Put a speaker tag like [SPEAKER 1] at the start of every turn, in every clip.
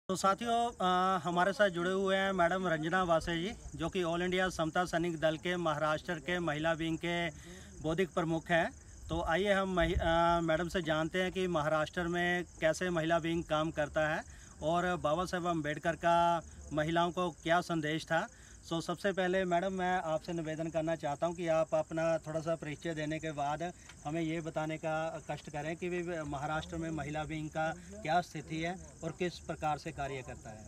[SPEAKER 1] तो साथियों हमारे साथ जुड़े हुए हैं मैडम रंजना वासे जी, जो कि ऑल इंडिया समता सैनिक दल के महाराष्ट्र के महिला विंग के बौद्धिक प्रमुख हैं। तो आइए हम मैडम से जानते हैं कि महाराष्ट्र में कैसे महिला विंग काम करता है और बाबा साहेब अम्बेडकर का महिलाओं को क्या संदेश था। सबसे पहले मैडम मैं आपसे निवेदन करना चाहता हूं कि आप अपना थोड़ा सा परिचय देने के बाद हमें ये बताने का कष्ट करें कि महाराष्ट्र में महिला विंग का क्या स्थिति है और किस प्रकार से कार्य करता है।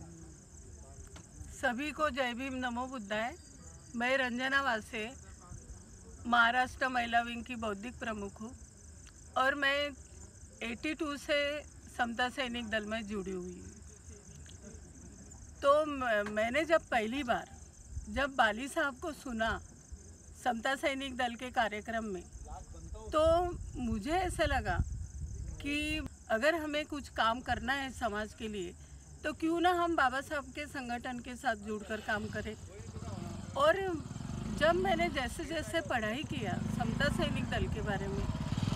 [SPEAKER 2] सभी को जय भीम, नमो बुद्धाय। मैं रंजना वासे महाराष्ट्र महिला विंग की बौद्धिक प्रमुख हूँ और मैं 82 से समता सैनिक दल में जुड़ी हुई हूँ। तो मैंने जब पहली बार बाली साहब को सुना समता सैनिक दल के कार्यक्रम में, तो मुझे ऐसा लगा कि अगर हमें कुछ काम करना है समाज के लिए तो क्यों ना हम बाबा साहब के संगठन के साथ जुड़कर काम करें। और जब मैंने जैसे जैसे पढ़ाई किया समता सैनिक दल के बारे में,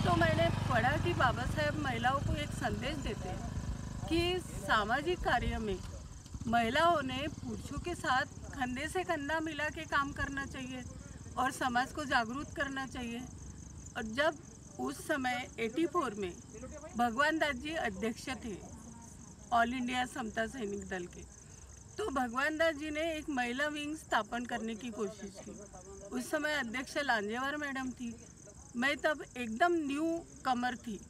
[SPEAKER 2] तो मैंने पढ़ा कि बाबा साहब महिलाओं को एक संदेश देते हैं कि सामाजिक कार्य में महिलाओं ने पुरुषों के साथ कंधे से कंधा मिला के काम करना चाहिए और समाज को जागरूक करना चाहिए। और जब उस समय 84 में भगवान दास जी अध्यक्ष थे ऑल इंडिया समता सैनिक दल के, तो भगवान दास जी ने एक महिला विंग स्थापन करने की कोशिश की। उस समय अध्यक्ष लांजेवार मैडम थी। मैं तब एकदम न्यू कमर थी,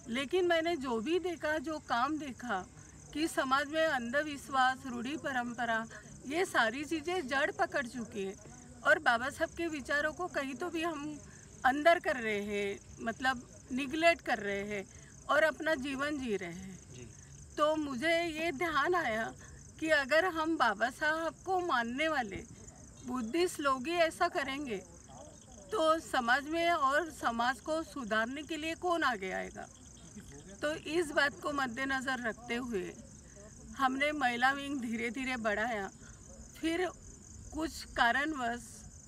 [SPEAKER 2] लेकिन मैंने जो भी देखा, जो काम देखा कि समाज में अंधविश्वास, रूढ़ी परंपरा, ये सारी चीज़ें जड़ पकड़ चुकी है और बाबा साहब के विचारों को कहीं तो भी हम अंदर कर रहे हैं, मतलब निगलेक्ट कर रहे हैं और अपना जीवन जी रहे हैं। तो मुझे ये ध्यान आया कि अगर हम बाबा साहब को मानने वाले बुद्धिस्ट लोग ही ऐसा करेंगे तो समाज में और समाज को सुधारने के लिए कौन आगे आएगा। तो इस बात को मद्देनज़र रखते हुए हमने महिला विंग धीरे धीरे बढ़ाया। फिर कुछ कारणवश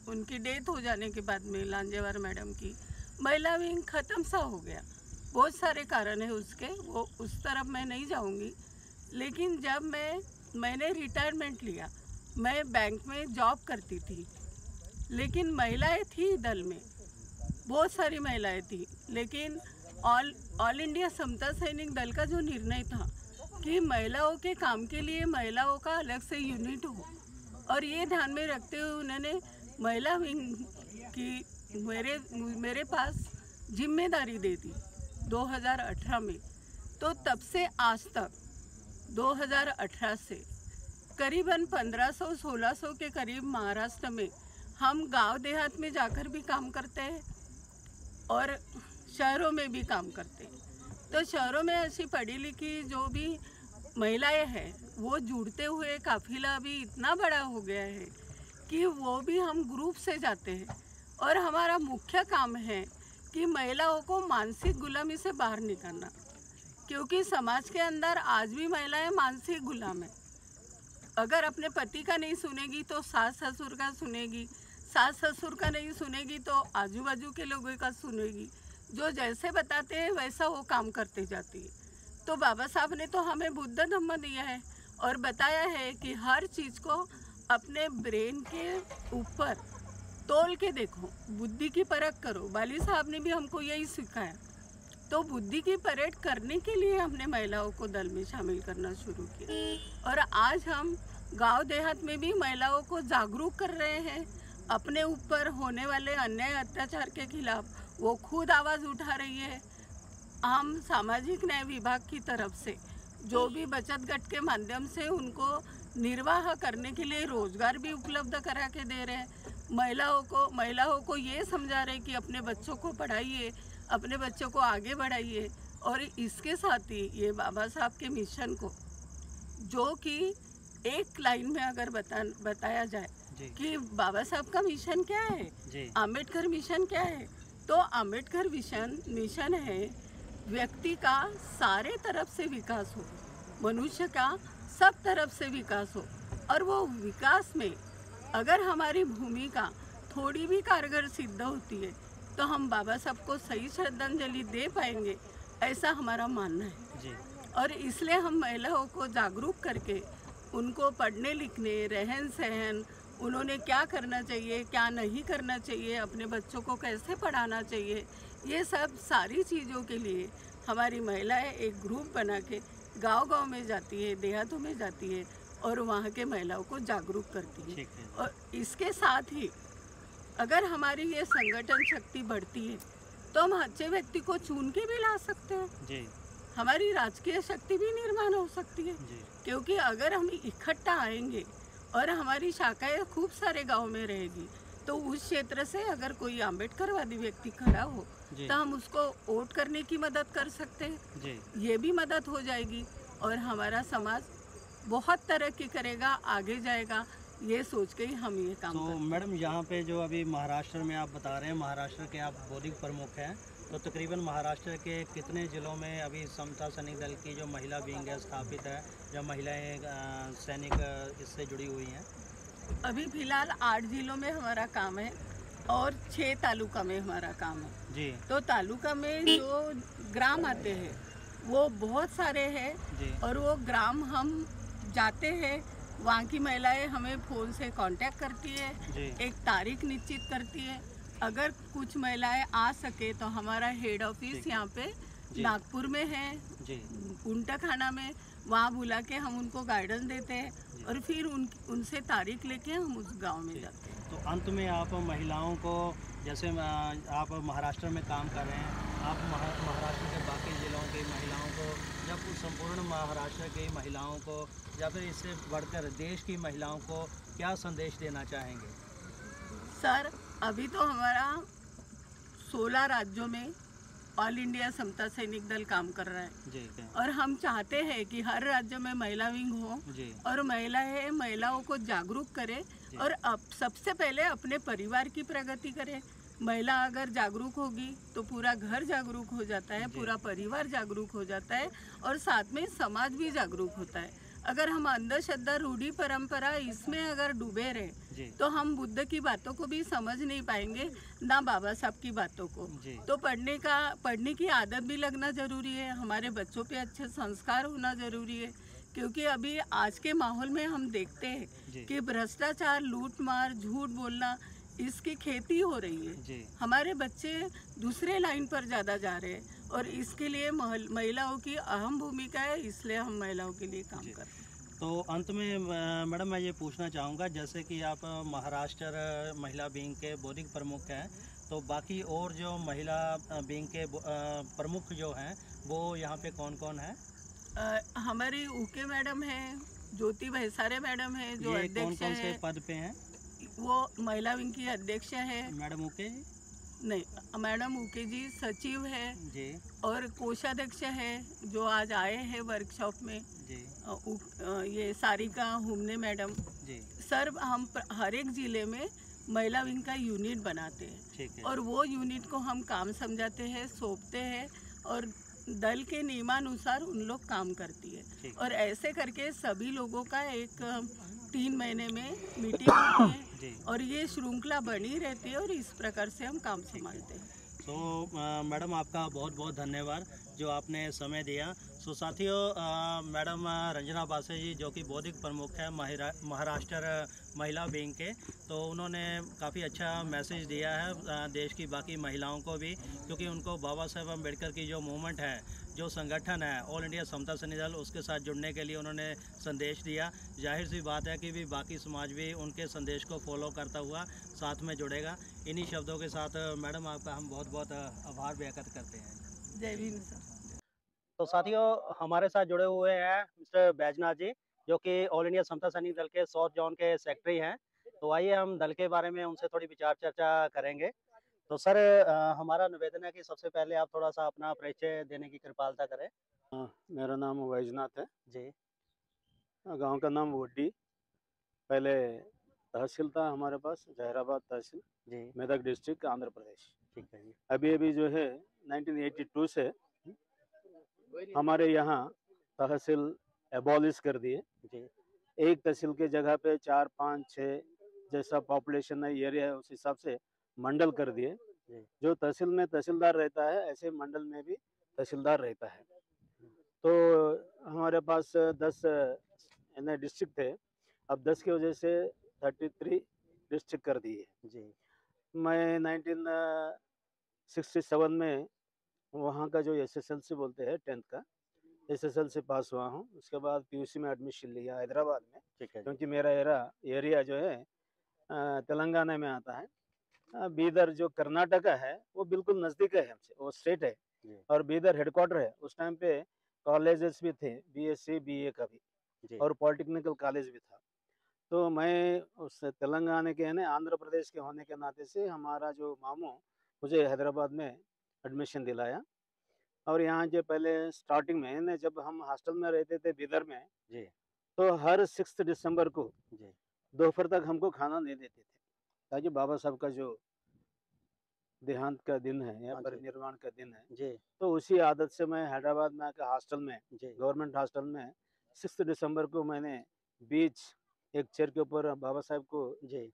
[SPEAKER 2] उनकी डेथ हो जाने के बाद में लांजेवार मैडम की महिला विंग ख़त्म सा हो गया। बहुत सारे कारण है उसके, वो उस तरफ मैं नहीं जाऊंगी। लेकिन जब मैंने रिटायरमेंट लिया, मैं बैंक में जॉब करती थी, लेकिन महिलाएं थी दल में, बहुत सारी महिलाएं थी। लेकिन ऑल इंडिया समता सैनिक दल का जो निर्णय था कि महिलाओं के काम के लिए महिलाओं का अलग से यूनिट हो, और ये ध्यान में रखते हुए उन्होंने महिला विंग की मेरे पास जिम्मेदारी दे दी 2018 में। तो तब से आज तक 2018 से करीबन 1500-1600 के करीब महाराष्ट्र में हम गांव देहात में जाकर भी काम करते हैं और शहरों में भी काम करते हैं। तो शहरों में ऐसी पढ़ी लिखी जो भी महिलाएं हैं, वो जुड़ते हुए काफिला भी इतना बड़ा हो गया है कि वो भी हम ग्रुप से जाते हैं और हमारा मुख्य काम है कि महिलाओं को मानसिक गुलामी से बाहर निकालना, क्योंकि समाज के अंदर आज भी महिलाएं मानसिक गुलाम है। अगर अपने पति का नहीं सुनेगी तो सास ससुर का सुनेगी, सास ससुर का नहीं सुनेगी तो आजू बाजू के लोगों का सुनेगी, जो जैसे बताते हैं वैसा वो काम करते जाती है। तो बाबा साहब ने तो हमें बुद्ध धम्म दिया है और बताया है कि हर चीज़ को अपने ब्रेन के ऊपर तोल के देखो, बुद्धि की परख करो। बाली साहब ने भी हमको यही सिखाया। तो बुद्धि की परख करने के लिए हमने महिलाओं को दल में शामिल करना शुरू किया और आज हम गांव देहात में भी महिलाओं को जागरूक कर रहे हैं। अपने ऊपर होने वाले अन्याय अत्याचार के खिलाफ वो खुद आवाज़ उठा रही है। हम सामाजिक न्याय विभाग की तरफ से जो भी बचत गट के माध्यम से उनको निर्वाह करने के लिए रोजगार भी उपलब्ध करा के दे रहे हैं। महिलाओं को ये समझा रहे कि अपने बच्चों को पढ़ाइए, अपने बच्चों को आगे बढ़ाइए। और इसके साथ ही ये बाबा साहब के मिशन को, जो कि एक लाइन में अगर बताया जाए कि बाबा साहब का मिशन क्या है, आम्बेडकर मिशन क्या है, तो आम्बेडकर मिशन है व्यक्ति का सारे तरफ से विकास हो, मनुष्य का सब तरफ से विकास हो। और वो विकास में अगर हमारी भूमिका थोड़ी भी कारगर सिद्ध होती है तो हम बाबा साहब को सही श्रद्धांजलि दे पाएंगे, ऐसा हमारा मानना है। और इसलिए हम महिलाओं को जागरूक करके उनको पढ़ने लिखने, रहन सहन, उन्होंने क्या करना चाहिए, क्या नहीं करना चाहिए, अपने बच्चों को कैसे पढ़ाना चाहिए, ये सब सारी चीज़ों के लिए हमारी महिलाएं एक ग्रुप बना के गांव-गांव में जाती है, देहातों में जाती है और वहाँ के महिलाओं को जागरूक करती है।
[SPEAKER 1] ठीक है।
[SPEAKER 2] और इसके साथ ही अगर हमारी ये संगठन शक्ति बढ़ती है तो हम अच्छे व्यक्ति को चुन के भी ला सकते हैं।
[SPEAKER 1] जी
[SPEAKER 2] हमारी राजकीय शक्ति भी निर्माण हो सकती है,
[SPEAKER 1] जी
[SPEAKER 2] क्योंकि अगर हम इकट्ठा आएंगे और हमारी शाखाएं खूब सारे गांव में रहेगी तो उस क्षेत्र से अगर कोई आम्बेडकरवादी व्यक्ति खड़ा हो
[SPEAKER 1] जी
[SPEAKER 2] तो हम उसको वोट करने की मदद कर सकते हैं।
[SPEAKER 1] जी।
[SPEAKER 2] ये भी मदद हो जाएगी और हमारा समाज बहुत तरक्की करेगा, आगे जाएगा, ये सोच के ही हम ये काम
[SPEAKER 1] तो
[SPEAKER 2] करते हैं।
[SPEAKER 1] मैडम यहाँ पे जो अभी महाराष्ट्र में आप बता रहे हैं, महाराष्ट्र के आप बौद्धिक प्रमुख हैं, तो तकरीबन महाराष्ट्र के कितने ज़िलों में अभी समता सैनिक दल की जो महिला विंग है स्थापित है, या महिलाएं सैनिक इससे जुड़ी हुई हैं?
[SPEAKER 2] अभी फिलहाल 8 जिलों में हमारा काम है और 6 तालुका में हमारा काम है।
[SPEAKER 1] जी
[SPEAKER 2] तो तालुका में जो ग्राम आते हैं वो बहुत सारे हैं
[SPEAKER 1] जी
[SPEAKER 2] और वो ग्राम हम जाते हैं, वहाँ की महिलाएं हमें फ़ोन से कांटेक्ट करती है,
[SPEAKER 1] जी
[SPEAKER 2] एक तारीख निश्चित करती है। अगर कुछ महिलाएं आ सके तो हमारा हेड ऑफिस
[SPEAKER 1] ठीक।
[SPEAKER 2] यहाँ पे
[SPEAKER 1] जी
[SPEAKER 2] नागपुर में है,
[SPEAKER 1] जी
[SPEAKER 2] उंटाखाना में, वहाँ बुला के हम उनको गाइडेंस देते हैं
[SPEAKER 1] जी।
[SPEAKER 2] और फिर उनसे तारीख लेके हम उस गांव में
[SPEAKER 1] ठीक।
[SPEAKER 2] जाते हैं।
[SPEAKER 1] तो अंत में आप महिलाओं को, जैसे आप महाराष्ट्र में काम कर रहे हैं, आप महाराष्ट्र के बाकी ज़िलों की महिलाओं को, या फिर संपूर्ण महाराष्ट्र की महिलाओं को, या फिर इससे बढ़कर देश की महिलाओं को क्या संदेश देना चाहेंगे?
[SPEAKER 2] सर, अभी तो हमारा 16 राज्यों में ऑल इंडिया समता सैनिक दल काम कर रहा है
[SPEAKER 1] जी
[SPEAKER 2] और हम चाहते हैं कि हर राज्य में महिला विंग हो
[SPEAKER 1] जी
[SPEAKER 2] और महिलाओं को जागरूक करे और अब सबसे पहले अपने परिवार की प्रगति करे। महिला अगर जागरूक होगी तो पूरा घर जागरूक हो जाता है,
[SPEAKER 1] जी।
[SPEAKER 2] पूरा परिवार जागरूक हो जाता है और साथ में समाज भी जागरूक होता है। अगर हम अंधश्रद्धा, रूढ़ी, परंपरा इसमें अगर डूबे रहे
[SPEAKER 1] जी
[SPEAKER 2] तो हम बुद्ध की बातों को भी समझ नहीं पाएंगे, ना बाबा साहब की बातों को।
[SPEAKER 1] जी
[SPEAKER 2] तो पढ़ने की आदत भी लगना जरूरी है, हमारे बच्चों पे अच्छे संस्कार होना जरूरी है, क्योंकि अभी आज के माहौल में हम देखते हैं
[SPEAKER 1] जी
[SPEAKER 2] कि भ्रष्टाचार, लूट मार, झूठ बोलना, इसकी खेती हो रही है।
[SPEAKER 1] जी
[SPEAKER 2] हमारे बच्चे दूसरे लाइन पर ज़्यादा जा रहे हैं और इसके लिए महिलाओं की अहम भूमिका है, इसलिए हम महिलाओं के लिए काम
[SPEAKER 1] जी।
[SPEAKER 2] करते हैं।
[SPEAKER 1] तो अंत में मैडम मैं ये पूछना चाहूँगा, जैसे कि आप महाराष्ट्र महिला विंग के बौद्धिक प्रमुख हैं, तो बाकी और जो महिला विंग के प्रमुख जो हैं वो यहाँ पे कौन कौन है?
[SPEAKER 2] हमारी ऊके मैडम है, ज्योति भैसारे मैडम है जो
[SPEAKER 1] ये कौन
[SPEAKER 2] अध्यक्ष
[SPEAKER 1] कौन से
[SPEAKER 2] है,
[SPEAKER 1] पद पे हैं?
[SPEAKER 2] वो महिला विंग की अध्यक्ष है।
[SPEAKER 1] मैडम ओके
[SPEAKER 2] नहीं, मैडम ऊके जी सचिव है
[SPEAKER 1] जी
[SPEAKER 2] और कोषाध्यक्ष है जो आज आए हैं वर्कशॉप में।
[SPEAKER 1] जी
[SPEAKER 2] ये सारिका हुमने मैडम।
[SPEAKER 1] जी
[SPEAKER 2] सर, हम हर एक ज़िले में महिला विंग का यूनिट बनाते हैं
[SPEAKER 1] ठीक है
[SPEAKER 2] और वो यूनिट को हम काम समझाते हैं, सौंपते हैं और दल के नियमानुसार उन लोग काम करती है।
[SPEAKER 1] ठीक।
[SPEAKER 2] और ऐसे करके सभी लोगों का एक 3 महीने में मीटिंग होती है
[SPEAKER 1] जी।
[SPEAKER 2] और ये श्रृंखला बनी रहती है और इस प्रकार से हम काम संभालते हैं।
[SPEAKER 1] तो मैडम आपका बहुत बहुत धन्यवाद जो आपने समय दिया। सो साथियों, मैडम रंजना वासे जी जो कि बौद्धिक प्रमुख है महाराष्ट्र महिला विंग के, तो उन्होंने काफ़ी अच्छा मैसेज दिया है देश की बाकी महिलाओं को भी, क्योंकि उनको बाबा साहेब अम्बेडकर की जो मूवमेंट है, जो संगठन है ऑल इंडिया समता सैनिक दल, उसके साथ जुड़ने के लिए उन्होंने संदेश दिया। जाहिर सी बात है कि भी बाकी समाज भी उनके संदेश को फॉलो करता हुआ साथ में जुड़ेगा। इन्हीं शब्दों के साथ मैडम आपका हम बहुत बहुत आभार व्यक्त करते हैं।
[SPEAKER 2] जय भीम सर।
[SPEAKER 1] तो साथियों, हमारे साथ जुड़े हुए हैं मिस्टर बैजनाथ जी जो कि ऑल इंडिया समता सैनिक दल के साउथ जोन के सेक्रेटरी हैं। तो आइए हम दल के बारे में उनसे थोड़ी विचार चर्चा करेंगे। तो सर, हमारा निवेदन है कि सबसे पहले आप थोड़ा सा अपना परिचय देने की कृपालता करें।
[SPEAKER 3] मेरा नाम वैजनाथ है।
[SPEAKER 1] जी
[SPEAKER 3] गांव का नाम वोड्डी। पहले तहसील था हमारे पास, जहराबाद तहसील,
[SPEAKER 1] जी
[SPEAKER 3] मेदक डिस्ट्रिक्ट, आंध्र प्रदेश।
[SPEAKER 1] ठीक है जी
[SPEAKER 3] अभी जो है 1982 से हमारे यहाँ तहसील एबॉलिश कर दिए।
[SPEAKER 1] जी
[SPEAKER 3] एक तहसील के जगह पे 4, 5, 6 जैसा पॉपुलेशन है, एरिया है, उस हिसाब से मंडल कर दिए।
[SPEAKER 1] जी
[SPEAKER 3] जो तहसील में तहसीलदार रहता है, ऐसे मंडल में भी तहसीलदार रहता है। तो हमारे पास 10 डिस्ट्रिक्ट थे। अब 10 की वजह से 33 डिस्ट्रिक्ट कर दिए।
[SPEAKER 1] जी।
[SPEAKER 3] मैं 1967 में वहाँ का जो एसएसएलसी बोलते हैं 10th का एसएसएलसी पास हुआ हूँ। उसके बाद पीयूसी में एडमिशन लिया हैदराबाद में,
[SPEAKER 1] ठीक है जी।
[SPEAKER 3] क्योंकि मेरा एरिया जो है तेलंगाना में आता है। बीदर जो कर्नाटका है वो बिल्कुल नज़दीक है हमसे, वो स्टेट है।
[SPEAKER 1] जी।
[SPEAKER 3] और बीदर हेडक्वार्टर है। उस टाइम पे कॉलेजेस भी थे, बीएससी बीए का भी,
[SPEAKER 1] जी।
[SPEAKER 3] और पॉलिटेक्निकल कॉलेज भी था। तो मैं उस तेलंगाना के यानी आंध्र प्रदेश के होने के नाते से हमारा जो मामू मुझे हैदराबाद में एडमिशन दिलाया। और यहाँ जो पहले स्टार्टिंग में ना जब हम हॉस्टल में रहते थे बीदर में,
[SPEAKER 1] जी।
[SPEAKER 3] तो हर 6 दिसंबर को
[SPEAKER 1] जी।
[SPEAKER 3] दोपहर तक हमको खाना नहीं देते थे, ताकि बाबा साहब का जो देहांत का दिन है या
[SPEAKER 1] हाँ जी।
[SPEAKER 3] परिनिर्वाण का दिन है,
[SPEAKER 1] जी।
[SPEAKER 3] तो उसी आदत से मैं हैदराबाद में आकर हॉस्टल में,
[SPEAKER 1] जी।
[SPEAKER 3] गवर्नमेंट हॉस्टल में 6 दिसंबर को मैंने बीच एक चेयर के ऊपर बाबा साहब को
[SPEAKER 1] जी।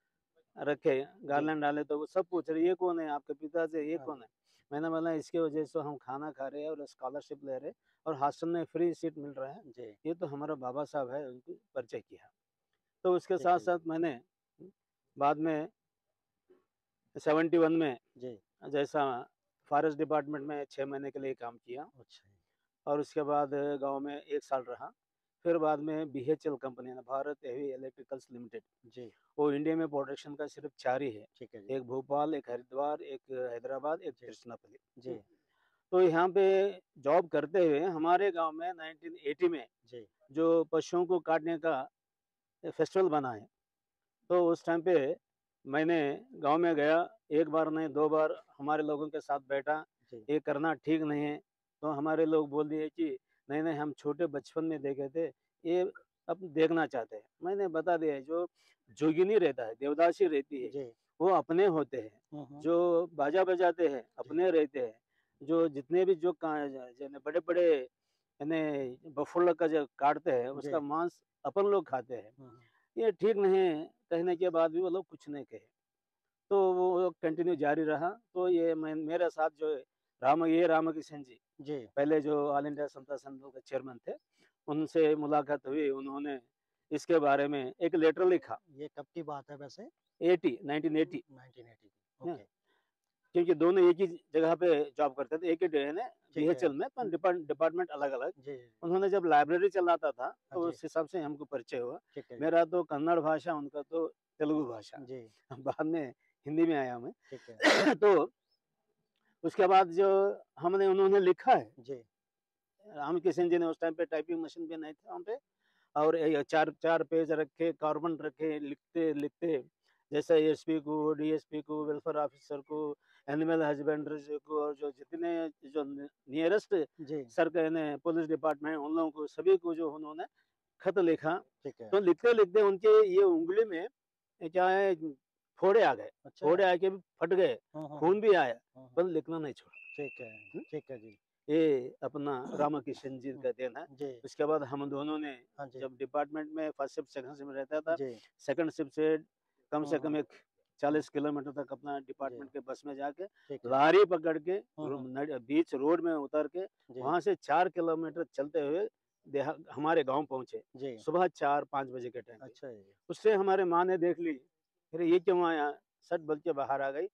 [SPEAKER 3] रखे, गार्लैंड डाले, तो वो सब पूछ रहे ये कौन है, आपके पिता से ये
[SPEAKER 1] हाँ
[SPEAKER 3] कौन
[SPEAKER 1] जी।
[SPEAKER 3] है। मैंने बोला इसके वजह से हम खाना खा रहे हैं और स्कॉलरशिप ले रहे हैं और हॉस्टल में फ्री सीट मिल रहा है,
[SPEAKER 1] जी।
[SPEAKER 3] ये तो हमारा बाबा साहब है, उनको परिचय किया। तो उसके
[SPEAKER 1] ठीक
[SPEAKER 3] साथ
[SPEAKER 1] है जी।
[SPEAKER 3] साथ मैंने बाद में 71 में
[SPEAKER 1] जी।
[SPEAKER 3] जैसा फॉरेस्ट डिपार्टमेंट में 6 महीने के लिए काम किया,
[SPEAKER 1] अच्छा।
[SPEAKER 3] और उसके बाद गांव में 1 साल रहा। फिर बाद में बीएचएल कंपनी है, भारत हेवी इलेक्ट्रिकल्स लिमिटेड,
[SPEAKER 1] जी।
[SPEAKER 3] वो इंडिया में प्रोडक्शन का सिर्फ 4 ही है।
[SPEAKER 1] ठीक है जी।
[SPEAKER 3] एक भोपाल, एक हरिद्वार, एक हैदराबाद, एक
[SPEAKER 1] जी।
[SPEAKER 3] तिरुचिरापल्ली।
[SPEAKER 1] जी।
[SPEAKER 3] तो यहाँ पे जॉब करते हुए हमारे गांव में 1980 में
[SPEAKER 1] जी।
[SPEAKER 3] जो पशुओं को काटने का फेस्टिवल बना है, तो उस टाइम पे मैंने गांव में गया, एक बार नहीं 2 बार हमारे लोगों के साथ बैठा,
[SPEAKER 1] जी।
[SPEAKER 3] ये करना ठीक नहीं है। तो हमारे लोग बोल दिए कि नहीं नहीं, हम छोटे बचपन में देखे थे, ये अब देखना चाहते हैं। मैंने बता दिया जो जोगिनी रहता है, देवदासी रहती है,
[SPEAKER 1] जी।
[SPEAKER 3] वो अपने होते हैं।
[SPEAKER 1] हम्म।
[SPEAKER 3] जो बाजा बजाते हैं
[SPEAKER 1] जी।
[SPEAKER 3] अपने रहते हैं। जो जितने भी जो बड़े बड़े यानी बफुल्ला का जो काटते हैं
[SPEAKER 1] जी।
[SPEAKER 3] उसका मांस अपन लोग खाते हैं।
[SPEAKER 1] हम्म।
[SPEAKER 3] ये ठीक नहीं है, कहने के बाद भी वो लोग कुछ नहीं कहे, तो वो कंटिन्यू जारी रहा। तो ये मैं मेरे साथ जो है रामकिशन जी,
[SPEAKER 1] जी।
[SPEAKER 3] पहले जो ऑल इंडिया समता संघ के चेयरमैन थे, उनसे मुलाकात हुई। उन्होंने इसके बारे में एक लेटर लिखा।
[SPEAKER 1] ये कब की बात है वैसे?
[SPEAKER 3] 1980
[SPEAKER 1] 1980 की।
[SPEAKER 3] हाँ,
[SPEAKER 1] ओके।
[SPEAKER 3] क्योंकि दोनों एक ही जगह पे जॉब करते थे, एक ही डे ने
[SPEAKER 1] ठीक है।
[SPEAKER 3] बीएचएल में, पर डिपार्टमेंट अलग अलग।
[SPEAKER 1] जी। जी।
[SPEAKER 3] उन्होंने जब लाइब्रेरी चलाता था
[SPEAKER 1] हाँ
[SPEAKER 3] तो
[SPEAKER 1] जी।
[SPEAKER 3] उस हिसाब से हमको परिचय हुआ।
[SPEAKER 1] ठीक है जी।
[SPEAKER 3] मेरा तो कन्नड़ भाषा, उनका तो तेलुगु भाषा।
[SPEAKER 1] जी।
[SPEAKER 3] बाद में हिंदी में आया मैं।
[SPEAKER 1] ठीक है।
[SPEAKER 3] तो उसके बाद जो उन्होंने लिखा है,
[SPEAKER 1] जी।
[SPEAKER 3] रामकिशन जी ने, उस टाइम पे टाइपिंग मशीन भी नहीं था वहाँ पे, और ये चार चार पेज रखे, कार्बन रखे, लिखते लिखते, जैसे एसपी को, डीएसपी को, वेलफेयर ऑफिसर को, एनिमल हस्बेंड्री को, और जो जितने जो नियरेस्ट
[SPEAKER 1] जी।
[SPEAKER 3] सरकार पुलिस डिपार्टमेंट, उन लोगों को सभी को जो उन्होंने खत लिखा।
[SPEAKER 1] ठीक है।
[SPEAKER 3] तो लिखते लिखते उनके ये उंगली में क्या है, फोड़े आ गए।
[SPEAKER 1] अच्छा।
[SPEAKER 3] फोड़े आके भी फट गए, खून भी आया, पर लिखना नहीं छोड़ा।
[SPEAKER 1] ठीक है।
[SPEAKER 3] हम्म?
[SPEAKER 1] ठीक है जी।
[SPEAKER 3] ये अपना रामकिशन जी का देन है।
[SPEAKER 1] जी।
[SPEAKER 3] उसके बाद हम दोनों ने
[SPEAKER 1] हाँ जी।
[SPEAKER 3] जब डिपार्टमेंट में फर्स्ट शिफ्ट सेकंड शिफ्ट में रहता था,
[SPEAKER 1] जी।
[SPEAKER 3] सेकंड शिफ्ट से कम से कम
[SPEAKER 1] हम्म।
[SPEAKER 3] एक 40 किलोमीटर तक अपना
[SPEAKER 1] जी।
[SPEAKER 3] डिपार्टमेंट के बस में जाके
[SPEAKER 1] ठीक है।
[SPEAKER 3] लारी पकड़ के
[SPEAKER 1] हम्म।
[SPEAKER 3] बीच रोड में उतर के
[SPEAKER 1] जी।
[SPEAKER 3] वहां से 4 किलोमीटर चलते हुए हमारे गांव पहुंचे,
[SPEAKER 1] जी।
[SPEAKER 3] सुबह 4-5 बजे के टाइम पे।
[SPEAKER 1] अच्छा जी।
[SPEAKER 3] उससे हमारे माँ ने देख ली, अरे ये क्यों आया, सट बल के बाहर आ गई।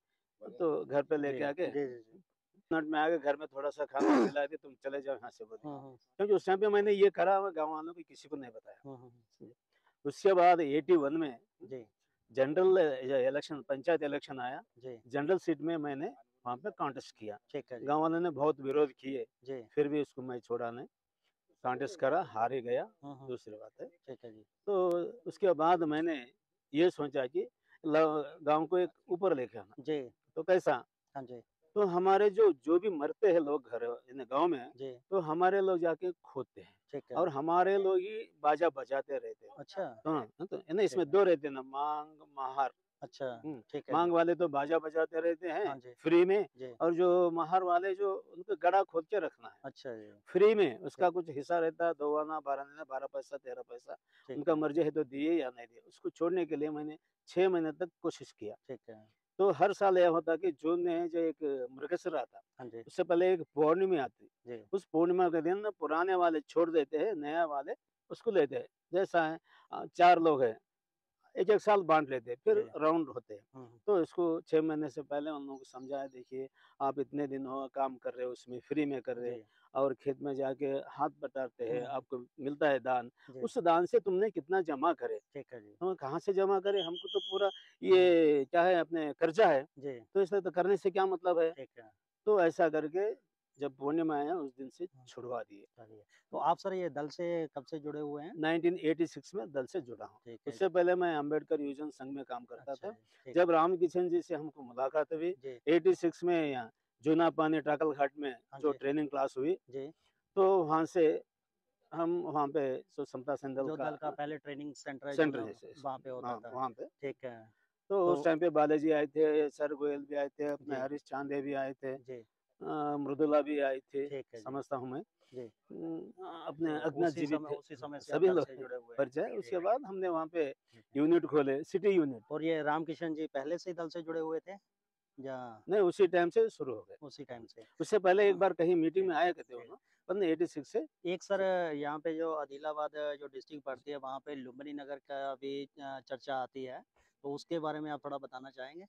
[SPEAKER 3] तो घर पे
[SPEAKER 1] जी।
[SPEAKER 3] लेके आके
[SPEAKER 1] जी। जी। जी।
[SPEAKER 3] मिनट में आके घर में थोड़ा सा खाना खिला के तुम चले जाओ यहाँ से, बोले।
[SPEAKER 1] हम्म।
[SPEAKER 3] क्योंकि उस टाइम पे मैंने ये करा, गाँव वालों को किसी को नहीं बताया।
[SPEAKER 1] हम्म।
[SPEAKER 3] उसके बाद 81 में
[SPEAKER 1] जी।
[SPEAKER 3] जनरल इलेक्शन, पंचायत इलेक्शन आया।
[SPEAKER 1] जी।
[SPEAKER 3] जनरल सीट में मैंने वहाँ पे कॉन्टेस्ट किया।
[SPEAKER 1] ठीक है जी।
[SPEAKER 3] गाँव वालों ने बहुत विरोध किए,
[SPEAKER 1] जी।
[SPEAKER 3] फिर भी उसको मैं छोड़ा नहीं, कॉन्टेस्ट करा, हार ही गया,
[SPEAKER 1] हम्म।
[SPEAKER 3] दूसरी बात है।
[SPEAKER 1] ठीक है जी।
[SPEAKER 3] तो उसके बाद मैंने ये सोचा कि गांव को एक ऊपर लेके आना।
[SPEAKER 1] जी।
[SPEAKER 3] तो कैसा,
[SPEAKER 1] हाँ जी।
[SPEAKER 3] तो हमारे जो भी मरते हैं लोग घर गांव में,
[SPEAKER 1] जी।
[SPEAKER 3] तो हमारे लोग जाके खोदते हैं,
[SPEAKER 1] ठीक है।
[SPEAKER 3] और हमारे लोग ही बाजा बजाते रहते हैं।
[SPEAKER 1] अच्छा।
[SPEAKER 3] हाँ, तो है ना, इसमें दो रहते हैं ना, मांग महार।
[SPEAKER 1] अच्छा।
[SPEAKER 3] हम्म,
[SPEAKER 1] ठीक है
[SPEAKER 3] मांग
[SPEAKER 1] जी।
[SPEAKER 3] वाले तो बाजा बजाते रहते हैं
[SPEAKER 1] हाँ जी।
[SPEAKER 3] फ्री में,
[SPEAKER 1] जी।
[SPEAKER 3] और जो महार वाले जो उनको गड़ा खोद के रखना है
[SPEAKER 1] अच्छा जी।
[SPEAKER 3] फ्री में, उसका कुछ हिस्सा रहता है, 2 आना 12 आना, 12 पैसा 13 पैसा,
[SPEAKER 1] ठीक
[SPEAKER 3] उनका
[SPEAKER 1] है।
[SPEAKER 3] मर्जी है तो दिए या नहीं दिए। उसको छोड़ने के लिए मैंने 6 महीने तक कोशिश किया।
[SPEAKER 1] ठीक है।
[SPEAKER 3] तो हर साल यह होता कि जून में जो एक मृगशिरा आता,
[SPEAKER 1] हाँ जी,
[SPEAKER 3] उससे पहले एक पौर्णिमा आती।
[SPEAKER 1] जी,
[SPEAKER 3] उस पूर्णिमा के दिन पुराने वाले छोड़ देते हैं, नया वाले उसको लेते हैं। जैसा है 4 लोग हैं, एक-एक साल बाँट लेते हैं, फिर
[SPEAKER 1] जी।
[SPEAKER 3] राउंड होते हैं।
[SPEAKER 1] हुँ, हुँ।
[SPEAKER 3] तो इसको 6 महीने से पहले उन लोगों को समझाया, देखिए आप इतने दिन हो काम कर रहे हो, उसमें फ्री में कर रहे
[SPEAKER 1] जी।
[SPEAKER 3] हैं और खेत में जाके हाथ बटाते हैं,
[SPEAKER 1] हुँ,
[SPEAKER 3] आपको मिलता है दान।
[SPEAKER 1] जी,
[SPEAKER 3] उस दान से तुमने कितना जमा करे?
[SPEAKER 1] ठीक है जी।
[SPEAKER 3] तो कहाँ से जमा करें? हमको तो पूरा
[SPEAKER 1] हुँ,
[SPEAKER 3] ये क्या है अपने कर्जा है,
[SPEAKER 1] जी,
[SPEAKER 3] तो इसलिए तो करने से क्या मतलब है?
[SPEAKER 1] ठीक है।
[SPEAKER 3] तो ऐसा करके जब पूर्णिमा आया उस दिन से
[SPEAKER 1] हुँ,
[SPEAKER 3] छुड़वा दिए।
[SPEAKER 1] चलिए। तो आप सर ये दल से कब से जुड़े हुए हैं?
[SPEAKER 3] 1986 में दल से जुड़ा हूँ।
[SPEAKER 1] ठीक है।
[SPEAKER 3] उससे पहले मैं अम्बेडकर युवजन संघ में काम करता
[SPEAKER 1] अच्छा
[SPEAKER 3] था।
[SPEAKER 1] जी, ठीक है।
[SPEAKER 3] जब रामकिशन जी से हमको मुलाकात हुई,
[SPEAKER 1] जी,
[SPEAKER 3] 86 में यहाँ जूना पानी टाकल घाट में
[SPEAKER 1] हाँ
[SPEAKER 3] जो
[SPEAKER 1] जी,
[SPEAKER 3] ट्रेनिंग क्लास हुई,
[SPEAKER 1] जी।
[SPEAKER 3] तो वहाँ से हम वहाँ पे सो समता संघ
[SPEAKER 1] जो
[SPEAKER 3] का
[SPEAKER 1] दल का पहले ट्रेनिंग सेंटर है जो
[SPEAKER 3] सेंटर
[SPEAKER 1] ना
[SPEAKER 3] जैसे
[SPEAKER 1] वहाँ पे होता
[SPEAKER 3] हाँ,
[SPEAKER 1] था।
[SPEAKER 3] वहाँ पे।
[SPEAKER 1] ठीक है।
[SPEAKER 3] तो
[SPEAKER 1] तो
[SPEAKER 3] उस टाइम पे बालाजी आए थे, सर गोयल भी आए थे, अपने
[SPEAKER 1] जी,
[SPEAKER 3] हरीश चांदे भी आए थे,
[SPEAKER 1] जी,
[SPEAKER 3] मृदुला भी आई थी,
[SPEAKER 1] ठीक है जी,
[SPEAKER 3] समझता हूँ मैं।
[SPEAKER 1] जी।
[SPEAKER 3] अपने
[SPEAKER 1] तो
[SPEAKER 3] अज्ञात जी भी थे,
[SPEAKER 1] उसी समय से आप
[SPEAKER 3] सभी
[SPEAKER 1] दल
[SPEAKER 3] लोग
[SPEAKER 1] से जुड़े हुए हैं।
[SPEAKER 3] परिचय।
[SPEAKER 1] ठीक
[SPEAKER 3] उसके
[SPEAKER 1] है,
[SPEAKER 3] बाद हमने वहाँ पे
[SPEAKER 1] ठीक है।
[SPEAKER 3] यूनिट खोले, सिटी यूनिट।
[SPEAKER 1] और ये रामकिशन जी पहले से ही दल से जुड़े हुए थे? या
[SPEAKER 3] नहीं, उसी टाइम से शुरू हो गए।
[SPEAKER 1] उसी टाइम से?
[SPEAKER 3] उससे पहले एक
[SPEAKER 1] हाँ,
[SPEAKER 3] बार कहीं मीटिंग
[SPEAKER 1] जी,
[SPEAKER 3] में आए थे
[SPEAKER 1] जी।
[SPEAKER 3] उन्होंने, पर नहीं 86 से
[SPEAKER 1] एक सर यहाँ पे जो आदिलाबाद जो डिस्ट्रिक्ट पड़ती है वहाँ पे लुम्बिनी नगर का भी चर्चा आती है, तो उसके बारे में आप थोड़ा बताना चाहेंगे?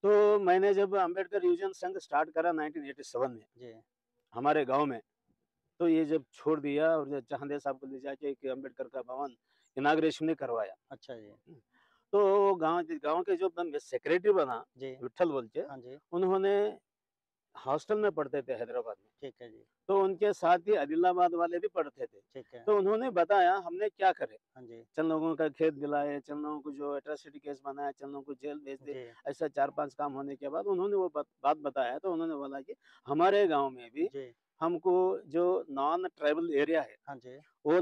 [SPEAKER 3] तो मैंने जब अम्बेडकर युवजन संघ स्टार्ट करा 1987 में,
[SPEAKER 1] जी,
[SPEAKER 3] हमारे गाँव में, तो ये जब छोड़ दिया और जब चांदे साहब को ले जाके एक अम्बेडकर का भवन इनॉग्रेशन ने करवाया।
[SPEAKER 1] अच्छा जी,
[SPEAKER 3] तो गाँव के जो मैं सेक्रेटरी बना,
[SPEAKER 1] जी,
[SPEAKER 3] विट्ठल बोल के,
[SPEAKER 1] हाँ जी,
[SPEAKER 3] उन्होंने हॉस्टल में पढ़ते थे हैदराबाद में।
[SPEAKER 1] ठीक है जी,
[SPEAKER 3] तो उनके साथ ही आदिलाबाद वाले भी पढ़ते थे।
[SPEAKER 1] ठीक है,
[SPEAKER 3] तो उन्होंने बताया हमने क्या करे?
[SPEAKER 1] हाँ जी,
[SPEAKER 3] चंद लोगों का खेत दिलाए, चंद लोगों को जो एट्रॉसिटी केस बनाया, चंद लोगों को जेल भेज दे।
[SPEAKER 1] जी,
[SPEAKER 3] ऐसा 4-5 काम होने के बाद उन्होंने वो बात बताया, तो उन्होंने बोला कि हमारे गाँव में भी
[SPEAKER 1] जी,
[SPEAKER 3] हमको जो नॉन ट्राइबल एरिया है,
[SPEAKER 1] हाँ जी,
[SPEAKER 3] वो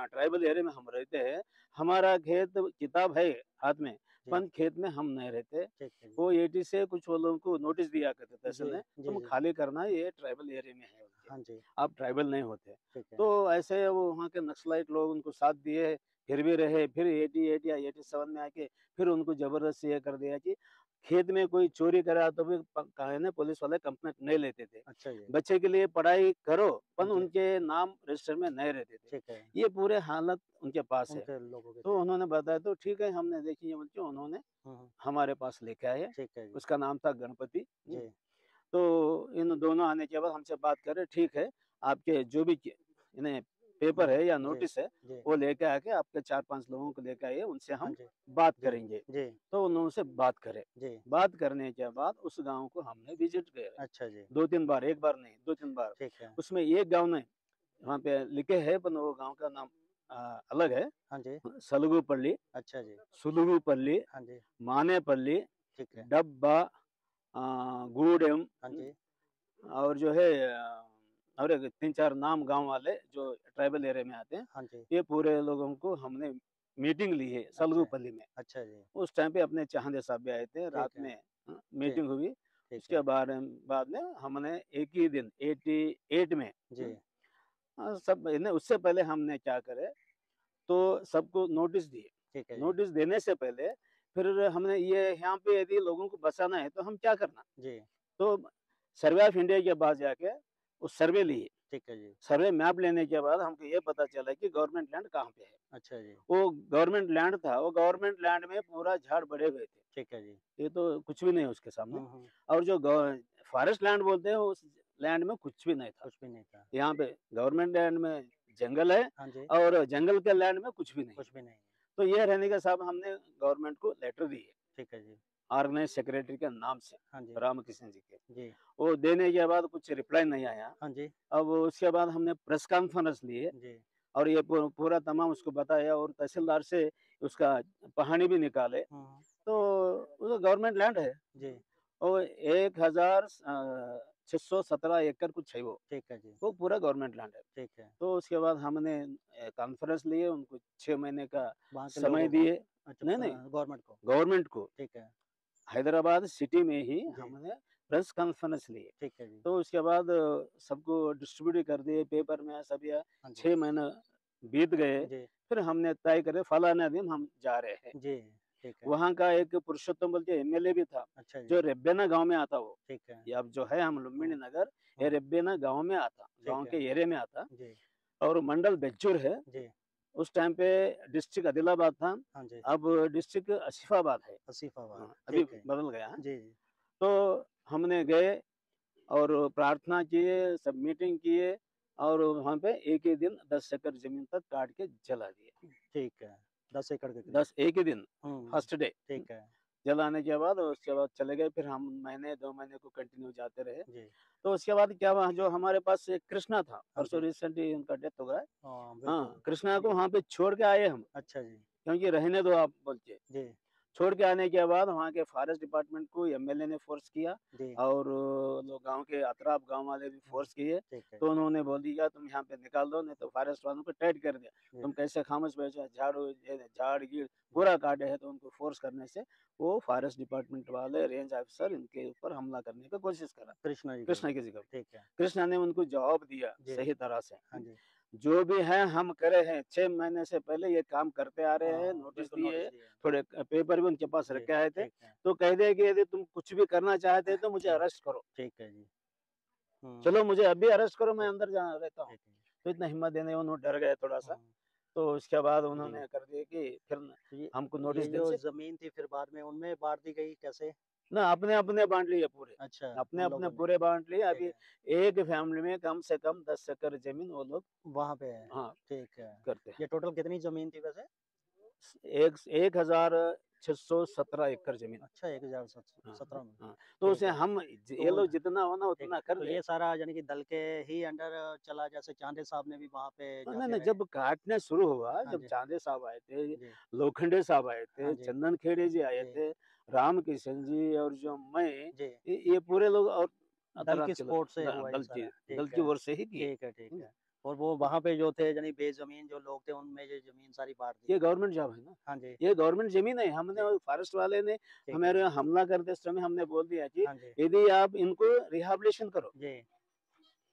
[SPEAKER 3] ट्राइबल एरिया में हम रहते हैं। हमारा खेत किताब है हाथ में,
[SPEAKER 1] जी,
[SPEAKER 3] पर खेत में हम नहीं रहते।
[SPEAKER 1] ठीक है जी,
[SPEAKER 3] वो 80 से कुछ वो लोगों को नोटिस दिया करते तहसील
[SPEAKER 1] जी,
[SPEAKER 3] ने,
[SPEAKER 1] जी,
[SPEAKER 3] तुम
[SPEAKER 1] जी,
[SPEAKER 3] खाली करना, ये ट्राइबल एरिया में है उनके,
[SPEAKER 1] हाँ जी,
[SPEAKER 3] आप ट्राइबल नहीं होते।
[SPEAKER 1] ठीक है,
[SPEAKER 3] तो ऐसे वो वहाँ के नक्सलाइट लोग उनको साथ दिए, फिर भी रहे। फिर 88 या 87 में आके फिर उनको जबरदस्ती ये कर दिया कि खेत में कोई चोरी करा तो भी कहा ना, पुलिस वाले कंप्लेंट नहीं लेते थे।
[SPEAKER 1] अच्छा जी,
[SPEAKER 3] बच्चे के लिए पढ़ाई करो,
[SPEAKER 1] हाँ
[SPEAKER 3] पर
[SPEAKER 1] जी,
[SPEAKER 3] उनके नाम रजिस्टर में नहीं रहते थे।
[SPEAKER 1] ठीक है,
[SPEAKER 3] ये पूरे हालत उनके पास है।
[SPEAKER 1] उनके लोगों के
[SPEAKER 3] तो
[SPEAKER 1] थे।
[SPEAKER 3] उन्होंने बताया, तो ठीक है, हमने देखी ये बोल के उन्होंने
[SPEAKER 1] हुँ, हुँ,
[SPEAKER 3] हमारे पास लेके आए।
[SPEAKER 1] ठीक है जी,
[SPEAKER 3] उसका नाम था गणपति।
[SPEAKER 1] जी,
[SPEAKER 3] तो इन दोनों आने के बाद हमसे बात करे, ठीक है, आपके जो भी इन्हें पेपर
[SPEAKER 1] हुँ,
[SPEAKER 3] है या
[SPEAKER 1] जी,
[SPEAKER 3] नोटिस है,
[SPEAKER 1] जी,
[SPEAKER 3] वो लेके आके आपके 4-5 लोगों को लेके आइए, उनसे
[SPEAKER 1] हाँ
[SPEAKER 3] हम
[SPEAKER 1] जी,
[SPEAKER 3] बात
[SPEAKER 1] जी,
[SPEAKER 3] करेंगे।
[SPEAKER 1] जी,
[SPEAKER 3] तो उनसे बात करे।
[SPEAKER 1] जी,
[SPEAKER 3] बात करने के बाद उस गाँव को हमने विज़िट किया
[SPEAKER 1] अच्छा जी,
[SPEAKER 3] 2-3 बार, 1 बार नहीं 2-3 बार।
[SPEAKER 1] ठीक है,
[SPEAKER 3] उसमें एक गाँव ने वहाँ पे लिखे है, पर वो गाँव का नाम अलग है।
[SPEAKER 1] हाँ जी,
[SPEAKER 3] सलगुपल्ली,
[SPEAKER 1] अच्छा जी,
[SPEAKER 3] सुलुगुपल्ली,
[SPEAKER 1] हाँ जी,
[SPEAKER 3] मानेपल्ली,
[SPEAKER 1] ठीक है,
[SPEAKER 3] डब्बा, गूडेम,
[SPEAKER 1] हाँ जी,
[SPEAKER 3] और जो है और एक 3-4 नाम गाँव वाले जो ट्राइबल एरिया में आते हैं।
[SPEAKER 1] हाँ जी,
[SPEAKER 3] ये पूरे लोगों को हमने मीटिंग ली है
[SPEAKER 1] अच्छा,
[SPEAKER 3] सलगुपल्ली में।
[SPEAKER 1] अच्छा जी,
[SPEAKER 3] उस टाइम पे अपने चाहंदे साहब भी आए थे, रात
[SPEAKER 1] ठीक है,
[SPEAKER 3] में
[SPEAKER 1] जी,
[SPEAKER 3] मीटिंग हुई।
[SPEAKER 1] ठीक
[SPEAKER 3] उसके
[SPEAKER 1] है,
[SPEAKER 3] बाद में हमने एक ही दिन 88 में
[SPEAKER 1] जी,
[SPEAKER 3] सब इन्हें उससे पहले हमने क्या करे, तो सबको नोटिस दिए।
[SPEAKER 1] ठीक है जी,
[SPEAKER 3] नोटिस देने से पहले फिर हमने ये यहाँ पे यदि लोगों को बचाना है तो हम क्या करना?
[SPEAKER 1] जी,
[SPEAKER 3] तो सर्वे ऑफ इंडिया के पास जाके वो सर्वे लिए।
[SPEAKER 1] ठीक है जी,
[SPEAKER 3] सर्वे मैप लेने के बाद हमको ये पता चला कि गवर्नमेंट लैंड कहाँ पे है।
[SPEAKER 1] अच्छा जी,
[SPEAKER 3] वो गवर्नमेंट लैंड था, वो गवर्नमेंट लैंड में पूरा झाड़ बढ़े हुए थे।
[SPEAKER 1] ठीक है जी,
[SPEAKER 3] ये तो कुछ भी नहीं है उसके सामने।
[SPEAKER 1] हुँ, हुँ,
[SPEAKER 3] और जो फॉरेस्ट लैंड बोलते हैं, उस लैंड में कुछ भी नहीं था।
[SPEAKER 1] कुछ भी नहीं था,
[SPEAKER 3] यहाँ पे गवर्नमेंट लैंड में जंगल है,
[SPEAKER 1] हाँ जी,
[SPEAKER 3] और जंगल के लैंड में कुछ भी नहीं
[SPEAKER 1] कुछ
[SPEAKER 3] है।
[SPEAKER 1] भी नहीं है,
[SPEAKER 3] तो ये रहने के साथ हमने गवर्नमेंट को लेटर दिए,
[SPEAKER 1] ठीक है जी,
[SPEAKER 3] ऑर्गेनाइज सेक्रेटरी के नाम से,
[SPEAKER 1] हाँ जी,
[SPEAKER 3] रामकृष्ण जी के।
[SPEAKER 1] जी,
[SPEAKER 3] वो देने के बाद कुछ रिप्लाई नहीं आया।
[SPEAKER 1] हाँ जी,
[SPEAKER 3] अब उसके बाद हमने प्रेस कॉन्फ्रेंस लिए
[SPEAKER 1] जी,
[SPEAKER 3] और ये पूरा तमाम उसको बताया, और तहसीलदार से उसका पहाड़ी भी निकाले।
[SPEAKER 1] हुँ, हुँ,
[SPEAKER 3] तो वो तो गवर्नमेंट लैंड है,
[SPEAKER 1] जी,
[SPEAKER 3] और 1617 एकड़ कुछ है
[SPEAKER 1] ठीक है जी,
[SPEAKER 3] वो पूरा गवर्नमेंट लैंड है।
[SPEAKER 1] ठीक है,
[SPEAKER 3] तो उसके बाद हमने कॉन्फ्रेंस लिए, उनको 6 महीने का
[SPEAKER 1] वहाँ के
[SPEAKER 3] समय
[SPEAKER 1] लोगों को,
[SPEAKER 3] दिए।
[SPEAKER 1] अच्छा
[SPEAKER 3] नहीं,
[SPEAKER 1] गवर्नमेंट को,
[SPEAKER 3] गवर्नमेंट को
[SPEAKER 1] ठीक है,
[SPEAKER 3] हैदराबाद सिटी में ही
[SPEAKER 1] जी,
[SPEAKER 3] हमने प्रेस कॉन्फ्रेंस लिए।
[SPEAKER 1] ठीक है जी,
[SPEAKER 3] तो उसके बाद सबको डिस्ट्रीब्यूट कर दिए पेपर में सब, या
[SPEAKER 1] हाँ जी,
[SPEAKER 3] 6 महीने बीत गए।
[SPEAKER 1] जी,
[SPEAKER 3] फिर हमने तय करे फलाना दिन हम जा रहे हैं।
[SPEAKER 1] जी, ठीक है।
[SPEAKER 3] वहाँ का एक पुरुषोत्तम बोल के एमएलए भी था,
[SPEAKER 1] अच्छा जी।
[SPEAKER 3] जो रेब्बेना गांव में आता वो।
[SPEAKER 1] ठीक है।
[SPEAKER 3] ये अब जो है हम लुम्बिनी
[SPEAKER 1] हम्म,
[SPEAKER 3] नगर, ये
[SPEAKER 1] हम्म,
[SPEAKER 3] रेब्बेना गांव में आता,
[SPEAKER 1] ठीक
[SPEAKER 3] गांव
[SPEAKER 1] है।
[SPEAKER 3] के एरिया में आता।
[SPEAKER 1] जी।
[SPEAKER 3] और मंडल बेज्जूर है।
[SPEAKER 1] जी।
[SPEAKER 3] उस टाइम पे डिस्ट्रिक्ट आदिलाबाद था,
[SPEAKER 1] हाँ जी।
[SPEAKER 3] अब डिस्ट्रिक्ट आसिफाबाद है।
[SPEAKER 1] आसिफाबाद।
[SPEAKER 3] हाँ, अभी
[SPEAKER 1] ठीक है।
[SPEAKER 3] बदल गया है।
[SPEAKER 1] जी, जी।
[SPEAKER 3] तो हमने गए और प्रार्थना किए, सब मीटिंग किए, और वहाँ पे एक ही दिन 10 एकड़ जमीन तक काट के जला दिए।
[SPEAKER 1] ठीक है। 10 एकड़ के करीब।
[SPEAKER 3] 10 एक ही दिन,
[SPEAKER 1] हुँ,
[SPEAKER 3] फर्स्ट डे
[SPEAKER 1] ठीक है।
[SPEAKER 3] जलाने के बाद, और उसके बाद चले गए। फिर हम महीने 2 महीने को कंटिन्यू जाते रहे।
[SPEAKER 1] जी।
[SPEAKER 3] तो उसके बाद क्या हुआ, जो हमारे पास एक कृष्णा था,
[SPEAKER 1] हाँ
[SPEAKER 3] परसों
[SPEAKER 1] जी।
[SPEAKER 3] रिसेंटली उनका डेथ हो गया है।
[SPEAKER 1] हाँ,
[SPEAKER 3] हाँ,
[SPEAKER 1] बिल्कुल।
[SPEAKER 3] कृष्णा को वहाँ पे छोड़ के आए हम,
[SPEAKER 1] अच्छा जी।
[SPEAKER 3] क्योंकि रहने दो आप बोल के।
[SPEAKER 1] जी,
[SPEAKER 3] छोड़ के आने के बाद वहाँ के फॉरेस्ट डिपार्टमेंट को एमएलए ने फोर्स किया,
[SPEAKER 1] जी।
[SPEAKER 3] और लोग गांव के अतराफ गांव वाले भी
[SPEAKER 1] हुँ,
[SPEAKER 3] फोर्स किए।
[SPEAKER 1] ठीक है।
[SPEAKER 3] तो उन्होंने बोल दिया तुम यहाँ पे निकाल दो, नहीं तो फॉरेस्ट वालों को टाइट कर दिया।
[SPEAKER 1] जी,
[SPEAKER 3] तुम कैसे खामोश बैठे हो? झाड़ गिड़
[SPEAKER 1] जी।
[SPEAKER 3] पूरा काटे हैं। तो उनको फोर्स करने से वो फॉरेस्ट डिपार्टमेंट वाले, रेंज ऑफिसर, इनके ऊपर हमला करने की कोशिश करा,
[SPEAKER 1] कृष्णा जी के
[SPEAKER 3] कृष्णा
[SPEAKER 1] ऊपर।
[SPEAKER 3] की जगह।
[SPEAKER 1] ठीक है।
[SPEAKER 3] कृष्णा ने उनको जवाब दिया
[SPEAKER 1] जी।
[SPEAKER 3] सही तरह से।
[SPEAKER 1] हाँ जी।
[SPEAKER 3] जो भी है हम करे हैं, 6 महीने से पहले ये काम करते आ रहे हैं,
[SPEAKER 1] हाँ,
[SPEAKER 3] नोटिस
[SPEAKER 1] बिल्कुल
[SPEAKER 3] दिए,
[SPEAKER 1] नोटिस दिए।
[SPEAKER 3] थोड़े पेपर भी उनके पास
[SPEAKER 1] जी,
[SPEAKER 3] रखे आए थे।
[SPEAKER 1] ठीक है।
[SPEAKER 3] तो कह दे कि यदि तुम कुछ भी करना चाहते हो तो मुझे
[SPEAKER 1] हुँ,
[SPEAKER 3] अरेस्ट करो,
[SPEAKER 1] ठीक है जी। हुँ,
[SPEAKER 3] चलो मुझे अभी अरेस्ट करो, मैं
[SPEAKER 1] ठीक,
[SPEAKER 3] अंदर जा रहता हूँ।
[SPEAKER 1] ठीक है।
[SPEAKER 3] तो इतना हिम्मत देने उन्होंने डर गए थोड़ा सा।
[SPEAKER 1] हुँ,
[SPEAKER 3] तो उसके बाद
[SPEAKER 1] जी।
[SPEAKER 3] उन्होंने कर दिया कि फिर
[SPEAKER 1] तो
[SPEAKER 3] हमको
[SPEAKER 1] ये
[SPEAKER 3] नोटिस देने
[SPEAKER 1] जो
[SPEAKER 3] से
[SPEAKER 1] ज़मीन थी फिर बाद में उनमें बाँट दी गई कैसे?
[SPEAKER 3] ना, अपने अपने बांट लिए पूरे,
[SPEAKER 1] अच्छा,
[SPEAKER 3] अपने
[SPEAKER 1] उन
[SPEAKER 3] अपने
[SPEAKER 1] लोगों ने।
[SPEAKER 3] पूरे बांट लिए।
[SPEAKER 1] ठीक
[SPEAKER 3] अभी
[SPEAKER 1] है।
[SPEAKER 3] एक फैमिली में कम से कम 10 एकड़ जमीन वो लोग,
[SPEAKER 1] वहाँ पे है।
[SPEAKER 3] हाँ,
[SPEAKER 1] ठीक है।
[SPEAKER 3] करते हैं।
[SPEAKER 1] ये टोटल कितनी ज़मीन थी वैसे?
[SPEAKER 3] एक 1617 एकड़ जमीन।
[SPEAKER 1] अच्छा,
[SPEAKER 3] हाँ,
[SPEAKER 1] 1717 में।
[SPEAKER 3] हाँ। तो
[SPEAKER 1] ठीक
[SPEAKER 3] उसे
[SPEAKER 1] है।
[SPEAKER 3] हम ये
[SPEAKER 1] तो
[SPEAKER 3] लोग जितना हो ना
[SPEAKER 1] ठीक
[SPEAKER 3] उतना
[SPEAKER 1] है।
[SPEAKER 3] कर
[SPEAKER 1] तो
[SPEAKER 3] दे।
[SPEAKER 1] ये सारा यानी कि दल के ही अंडर चला जैसे चांदे साहब ने भी वहाँ पे
[SPEAKER 3] नहीं
[SPEAKER 1] जाके
[SPEAKER 3] नहीं,
[SPEAKER 1] रहे?
[SPEAKER 3] जब काटना शुरू हुआ,
[SPEAKER 1] हाँ
[SPEAKER 3] जब
[SPEAKER 1] जी,
[SPEAKER 3] चांदे साहब आए थे,
[SPEAKER 1] जी।
[SPEAKER 3] लोखंडे साहब आए
[SPEAKER 1] हाँ
[SPEAKER 3] थे,
[SPEAKER 1] जी,
[SPEAKER 3] चंदन खेड़े जी आए
[SPEAKER 1] जी,
[SPEAKER 3] थे, राम किशन जी, और जो मैं,
[SPEAKER 1] जी।
[SPEAKER 3] ये पूरे लोग, और
[SPEAKER 1] दल
[SPEAKER 3] अतराफ
[SPEAKER 1] की
[SPEAKER 3] के लोग,
[SPEAKER 1] सपोर्ट से हुआ ये
[SPEAKER 3] दल
[SPEAKER 1] सारा।
[SPEAKER 3] दल
[SPEAKER 1] ठीक
[SPEAKER 3] की
[SPEAKER 1] है,
[SPEAKER 3] ओर से ही किए।
[SPEAKER 1] ठीक है, ठीक
[SPEAKER 3] हम्म।
[SPEAKER 1] है। और वो वहाँ पे जो थे यानी बेज़मीन जो लोग थे उनमें ये ज़मीन सारी बाँट दी
[SPEAKER 3] ये
[SPEAKER 1] गई।
[SPEAKER 3] गवर्नमेंट जॉब है ना,
[SPEAKER 1] हाँ जी,
[SPEAKER 3] ये गवर्नमेंट जमीन है। हमने,
[SPEAKER 1] जी।
[SPEAKER 3] फॉरेस्ट वाले ने
[SPEAKER 1] ठीक है
[SPEAKER 3] हमारे
[SPEAKER 1] जी।
[SPEAKER 3] हमला करते समय हमने बोल दिया कि
[SPEAKER 1] हाँ जी,
[SPEAKER 3] यदि आप इनको रिहाबिलिटेशन करो,
[SPEAKER 1] जी।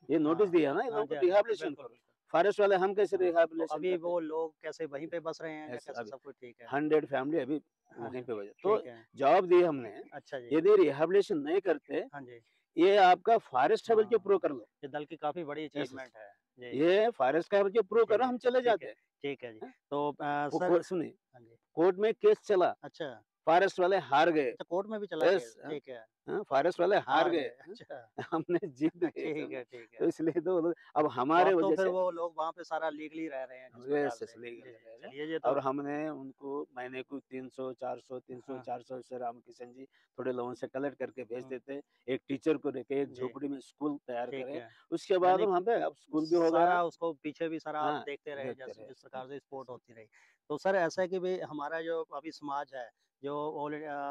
[SPEAKER 3] ये नोटिस
[SPEAKER 1] हाँ।
[SPEAKER 3] दिया ना, इन
[SPEAKER 1] हाँ
[SPEAKER 3] लोगों
[SPEAKER 1] जी,
[SPEAKER 3] को
[SPEAKER 1] हाँ जी।
[SPEAKER 3] रिहाबिलिटेशन
[SPEAKER 1] बिल्कुल,
[SPEAKER 3] करो।
[SPEAKER 1] बिल्कुल।
[SPEAKER 3] फॉरेस्ट वाले हम कैसे
[SPEAKER 1] हाँ, तो
[SPEAKER 3] रिहाबिलिटेशन
[SPEAKER 1] अभी
[SPEAKER 3] करते?
[SPEAKER 1] वो लोग कैसे वहीं पे बस रहे हैं या
[SPEAKER 3] ऐसे
[SPEAKER 1] कैसे
[SPEAKER 3] अभी
[SPEAKER 1] सब कुछ ठीक है?
[SPEAKER 3] 100 फैमिली अभी
[SPEAKER 1] हाँ
[SPEAKER 3] वहीं
[SPEAKER 1] जी,
[SPEAKER 3] पे बजे। तो
[SPEAKER 1] ठीक है।
[SPEAKER 3] जवाब दिए हमने,
[SPEAKER 1] अच्छा जी।
[SPEAKER 3] यदि रिहैबिलिटेशन नहीं करते,
[SPEAKER 1] हाँ जी।
[SPEAKER 3] ये आपका फॉरेस्ट है बोल के प्रूव
[SPEAKER 1] हाँ,
[SPEAKER 3] कर लो।
[SPEAKER 1] ये दल की काफ़ी बड़ी
[SPEAKER 3] यस,
[SPEAKER 1] अचीवमेंट है। जी,
[SPEAKER 3] ये फॉरेस्ट का है बोल के प्रूव
[SPEAKER 1] ठीक
[SPEAKER 3] करो,
[SPEAKER 1] है,
[SPEAKER 3] हम चले
[SPEAKER 1] ठीक है,
[SPEAKER 3] जाते हैं।
[SPEAKER 1] ठीक है जी।
[SPEAKER 3] हैं?
[SPEAKER 1] तो
[SPEAKER 3] वो
[SPEAKER 1] सर
[SPEAKER 3] सुनिए,
[SPEAKER 1] हाँ जी।
[SPEAKER 3] कोर्ट में केस चला,
[SPEAKER 1] अच्छा,
[SPEAKER 3] फॉरेस्ट वाले हार गए।
[SPEAKER 1] अच्छा कोर्ट में भी चला
[SPEAKER 3] यस,
[SPEAKER 1] केस, ठीक है।
[SPEAKER 3] फॉरेस्ट वाले हार
[SPEAKER 1] हार
[SPEAKER 3] गए।
[SPEAKER 1] गए, अच्छा।
[SPEAKER 3] हमने जीत गए
[SPEAKER 1] ठीक
[SPEAKER 3] सब।
[SPEAKER 1] है, ठीक
[SPEAKER 3] तो
[SPEAKER 1] है।
[SPEAKER 3] इसलिए तो अब
[SPEAKER 1] तो
[SPEAKER 3] हमारे
[SPEAKER 1] अब तो
[SPEAKER 3] वजह
[SPEAKER 1] फिर
[SPEAKER 3] से,
[SPEAKER 1] वो लोग वहाँ पे सारा लीगली रह रहे हैं जिस प्रकार
[SPEAKER 3] यस
[SPEAKER 1] से।
[SPEAKER 3] यस, लीगल
[SPEAKER 1] जी, जी,
[SPEAKER 3] रहेगा।
[SPEAKER 1] चलिए ये तो
[SPEAKER 3] और हमने उनको महीने को 300 400 300
[SPEAKER 1] हाँ,
[SPEAKER 3] 400 से रामकिशन जी थोड़े लोगों से कलेक्ट करके भेज
[SPEAKER 1] हुँ,
[SPEAKER 3] देते। एक टीचर को लेके एक
[SPEAKER 1] जी,
[SPEAKER 3] झोपड़ी में स्कूल तैयार
[SPEAKER 1] ठीक
[SPEAKER 3] करे।
[SPEAKER 1] है।
[SPEAKER 3] उसके बाद
[SPEAKER 1] यानी
[SPEAKER 3] वहाँ पे अब स्कूल भी हो गया।
[SPEAKER 1] सारा उसको पीछे भी सारा आप
[SPEAKER 3] हाँ,
[SPEAKER 1] देखते रहे
[SPEAKER 3] देखते
[SPEAKER 1] जैसे
[SPEAKER 3] रहे।
[SPEAKER 1] जिस प्रकार से सपोर्ट होती रही। तो सर ऐसा है कि भई हमारा जो अभी समाज है, जो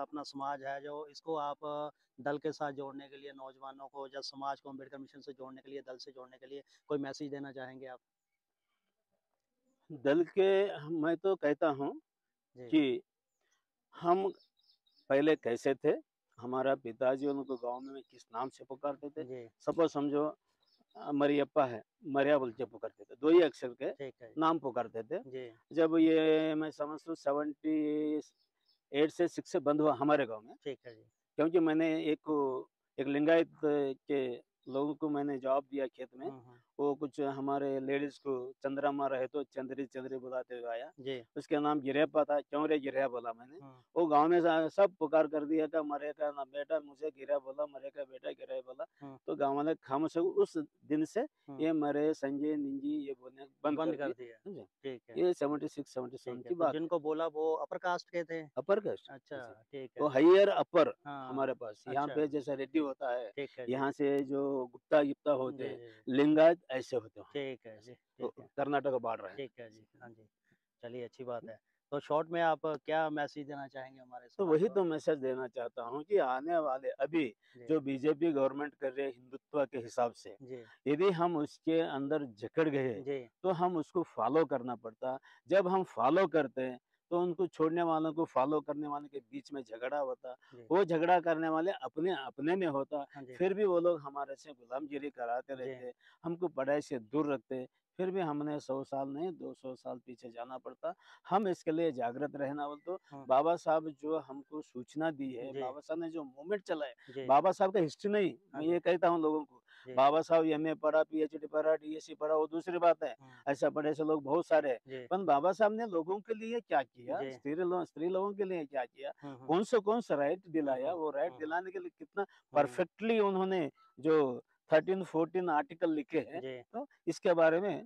[SPEAKER 1] अपना समाज है जो इसको आप दल के साथ जोड़ने के लिए नौजवानों को या समाज को अम्बेडकर मिशन से जोड़ने के लिए, दल से जोड़ने के लिए कोई मैसेज देना चाहेंगे आप?
[SPEAKER 3] दल के, मैं तो कहता हूँ
[SPEAKER 1] जी,
[SPEAKER 3] कि हम पहले कैसे थे, हमारा पिताजी उनको गाँव में किस नाम से पुकारते थे।
[SPEAKER 1] जी,
[SPEAKER 3] सपोज समझो, मरियप्पा है, मरिया बोल के पुकारते थे, 2 ही अक्षर के
[SPEAKER 1] ठीक है।
[SPEAKER 3] नाम पुकारते थे।
[SPEAKER 1] जी,
[SPEAKER 3] जब ये मैं समझता हूँ 78 से 6 से बंद हुआ हमारे गाँव में,
[SPEAKER 1] ठीक है जी।
[SPEAKER 3] क्योंकि मैंने एक लिंगायत के लोगों को मैंने जॉब दिया खेत में।
[SPEAKER 1] हुँ, हुँ।
[SPEAKER 3] वो कुछ हमारे लेडीज़ को चंद्रमा रहे तो चंद्री चंद्री बुलाते हुए आया।
[SPEAKER 1] जी,
[SPEAKER 3] उसका नाम गिरियाप्पा था, क्यों रे गिरिया बोला मैंने।
[SPEAKER 1] हुँ,
[SPEAKER 3] वो गाँव में सब पुकार कर दिया कि मरे का ना बेटा मुझे गिरिया बोला, मरे का बेटा गिरिया बोला।
[SPEAKER 1] हुँ,
[SPEAKER 3] तो गाँव वाले खामोश हो गए। उस दिन से
[SPEAKER 1] हुँ।
[SPEAKER 3] ये मरे, संजय, निंजी ये बोलना बंद
[SPEAKER 1] बंद
[SPEAKER 3] कर
[SPEAKER 1] कर
[SPEAKER 3] दिए,
[SPEAKER 1] दिया।
[SPEAKER 3] समझे?
[SPEAKER 1] ठीक है,
[SPEAKER 3] ये 76-77
[SPEAKER 1] ठीक है।
[SPEAKER 3] की
[SPEAKER 1] तो
[SPEAKER 3] बात है।
[SPEAKER 1] जिनको बोला वो अपर कास्ट के थे?
[SPEAKER 3] अपर कास्ट,
[SPEAKER 1] अच्छा,
[SPEAKER 3] ऐसे।
[SPEAKER 1] ठीक
[SPEAKER 3] तो
[SPEAKER 1] है।
[SPEAKER 3] हायर अपर हमारे
[SPEAKER 1] हाँ,
[SPEAKER 3] पास, यहाँ
[SPEAKER 1] अच्छा,
[SPEAKER 3] पे जैसा रेड्डी होता है,
[SPEAKER 1] ठीक है जी।
[SPEAKER 3] यहाँ से जो गुप्ता गिप्ता
[SPEAKER 1] जी,
[SPEAKER 3] होते
[SPEAKER 1] जी,
[SPEAKER 3] हैं,
[SPEAKER 1] जी।
[SPEAKER 3] लिंगायत ऐसे होते हैं,
[SPEAKER 1] ठीक है जी,
[SPEAKER 3] ऐसे। तो
[SPEAKER 1] ठीक है,
[SPEAKER 3] कर्नाटक बॉर्डर है।
[SPEAKER 1] ठीक है जी। हाँ जी, चलिए अच्छी बात है। तो शॉर्ट में आप क्या मैसेज देना चाहेंगे हमारे
[SPEAKER 3] तो
[SPEAKER 1] समाज
[SPEAKER 3] वही
[SPEAKER 1] को?
[SPEAKER 3] तो मैसेज देना चाहता हूँ कि आने वाले अभी
[SPEAKER 1] जी,
[SPEAKER 3] जो बीजेपी गवर्नमेंट कर रही है हिंदुत्व के हिसाब से,
[SPEAKER 1] जी,
[SPEAKER 3] यदि हम उसके अंदर जकड़ गए
[SPEAKER 1] जी,
[SPEAKER 3] तो हम उसको फॉलो करना पड़ता। जब हम फॉलो करते हैं तो उनको छोड़ने वालों को, फॉलो करने वालों के बीच में झगड़ा होता।
[SPEAKER 1] जी।
[SPEAKER 3] वो झगड़ा करने वाले अपने अपने में होता।
[SPEAKER 1] हाँ जी,
[SPEAKER 3] फिर भी वो लोग हमारे से गुलामगिरी कराते
[SPEAKER 1] जी,
[SPEAKER 3] रहते, हमको पढ़ाई से दूर रखते। फिर भी हमने 100 साल नहीं 200 साल पीछे जाना पड़ता। हम इसके लिए जागृत रहना बोल तो
[SPEAKER 1] हाँ,
[SPEAKER 3] बाबा साहब जो हमको सूचना दी है,
[SPEAKER 1] जी,
[SPEAKER 3] बाबा साहब ने जो मूवमेंट चलाए,
[SPEAKER 1] जी,
[SPEAKER 3] बाबा साहब का हिस्ट्री नहीं,
[SPEAKER 1] हाँ
[SPEAKER 3] मैं
[SPEAKER 1] जी,
[SPEAKER 3] ये कहता हूँ लोगों को,
[SPEAKER 1] जी,
[SPEAKER 3] बाबा साहब एमए पढ़ा, पीएचडी पढ़ा, डीएससी पढ़ा वो दूसरी बात है।
[SPEAKER 1] हाँ,
[SPEAKER 3] ऐसा पढ़े ऐसे लोग बहुत सारे हैं।
[SPEAKER 1] जी,
[SPEAKER 3] पर बाबा साहब ने लोगों के लिए क्या किया?
[SPEAKER 1] जी,
[SPEAKER 3] स्त्री लोगों के लिए क्या किया?
[SPEAKER 1] हुँ, हुँ,
[SPEAKER 3] कौन सा राइट
[SPEAKER 1] हुँ,
[SPEAKER 3] दिलाया?
[SPEAKER 1] हुँ,
[SPEAKER 3] वो राइट
[SPEAKER 1] हुँ, हुँ,
[SPEAKER 3] दिलाने के लिए कितना
[SPEAKER 1] हुँ,
[SPEAKER 3] परफेक्टली उन्होंने जो 13-14 आर्टिकल लिखे हैं,
[SPEAKER 1] जी।
[SPEAKER 3] तो इसके बारे में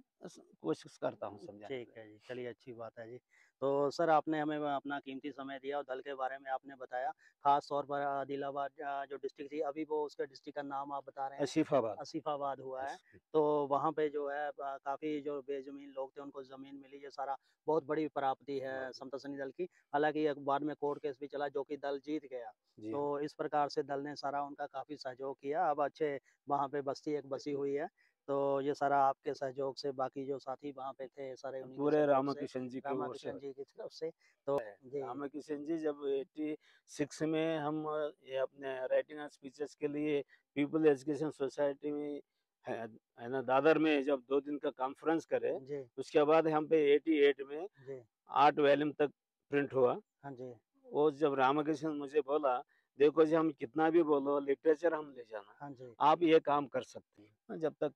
[SPEAKER 3] कोशिश करता हूँ समझाने
[SPEAKER 1] ठीक
[SPEAKER 3] की।
[SPEAKER 1] है जी, चलिए अच्छी बात है जी। तो सर आपने हमें अपना कीमती समय दिया और दल के बारे में आपने बताया, ख़ास तौर पर आदिलाबाद जो डिस्ट्रिक्ट थी, अभी वो उसके डिस्ट्रिक्ट का नाम आप बता रहे हैं,
[SPEAKER 3] आसिफाबाद।
[SPEAKER 1] आसिफ़ाबाद हुआ है।
[SPEAKER 3] यस।
[SPEAKER 1] तो वहाँ पे जो है काफ़ी जो बेज़मीन लोग थे उनको ज़मीन मिली, ये सारा बहुत बड़ी प्राप्ति है समता सैनिक दल की। हालाँकि एक बाद में कोर्ट केस भी चला जो कि दल जीत गया।
[SPEAKER 3] जी हाँ।
[SPEAKER 1] तो इस प्रकार से दल ने सारा उनका काफ़ी सहयोग किया, अब अच्छे वहाँ पे बस्ती एक बसी हुई है। तो ये सारा आपके सहयोग से बाकी जो साथी वहाँ पे थे सारे उन्हीं के
[SPEAKER 3] पूरे
[SPEAKER 1] सपोर्ट से,
[SPEAKER 3] रामाकिशन जी की ओर से
[SPEAKER 1] रामाकिशन जी की तरफ से। तो जी,
[SPEAKER 3] रामाकिशन जी जब 86 में हम ये अपने राइटिंग एंड स्पीचेस के लिए पीपल एजुकेशन सोसाइटी में है है ना दादर में जब 2 दिन का कॉन्फ्रेंस करे,
[SPEAKER 1] जी,
[SPEAKER 3] उसके बाद हम पे 88 में
[SPEAKER 1] जी,
[SPEAKER 3] 8 वॉल्यूम तक प्रिंट हुआ।
[SPEAKER 1] हाँ जी,
[SPEAKER 3] वो जब रामाकृष्ण मुझे बोला, देखो जी हम कितना भी बोलो लिटरेचर हम ले जाना,
[SPEAKER 1] हाँ जी,
[SPEAKER 3] आप ये काम कर सकते हैं। जब तक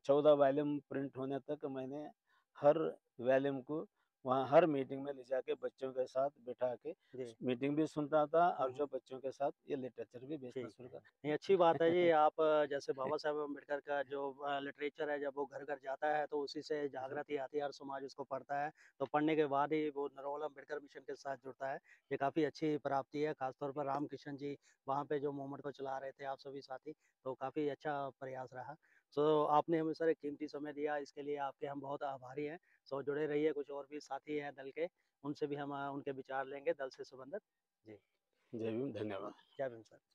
[SPEAKER 3] 14 वॉल्यूम प्रिंट होने तक मैंने हर वॉल्यूम को वहाँ हर मीटिंग में ले जाके बच्चों के साथ बिठा के
[SPEAKER 1] जी।
[SPEAKER 3] मीटिंग भी सुनता था
[SPEAKER 1] हुँ,
[SPEAKER 3] और
[SPEAKER 1] हुँ।
[SPEAKER 3] जो बच्चों के साथ ये लिटरेचर भी बेचना
[SPEAKER 1] ठीक
[SPEAKER 3] शुरू
[SPEAKER 1] है।
[SPEAKER 3] कर।
[SPEAKER 1] नहीं अच्छी बात है जी आप जैसे बाबा साहेब अम्बेडकर का जो लिटरेचर है जब वो घर-घर जाता है तो उसी से जागृति आती है, हर समाज उसको पढ़ता है। तो पढ़ने के बाद ही वो नरोल अम्बेडकर मिशन के साथ जुड़ता है। ये काफ़ी अच्छी प्राप्ति है, ख़ासतौर पर रामकिशन जी वहाँ पे जो मूवमेंट को चला रहे थे आप सभी साथी, तो काफ़ी अच्छा प्रयास रहा। सो आपने हमें सर एक कीमती समय दिया इसके लिए आपके हम बहुत आभारी हैं। सो जुड़े रहिए, कुछ और भी साथी हैं दल के, उनसे भी हम उनके विचार लेंगे दल से संबंधित। जी,
[SPEAKER 3] जय भीम, धन्यवाद।
[SPEAKER 1] जय भीम सर।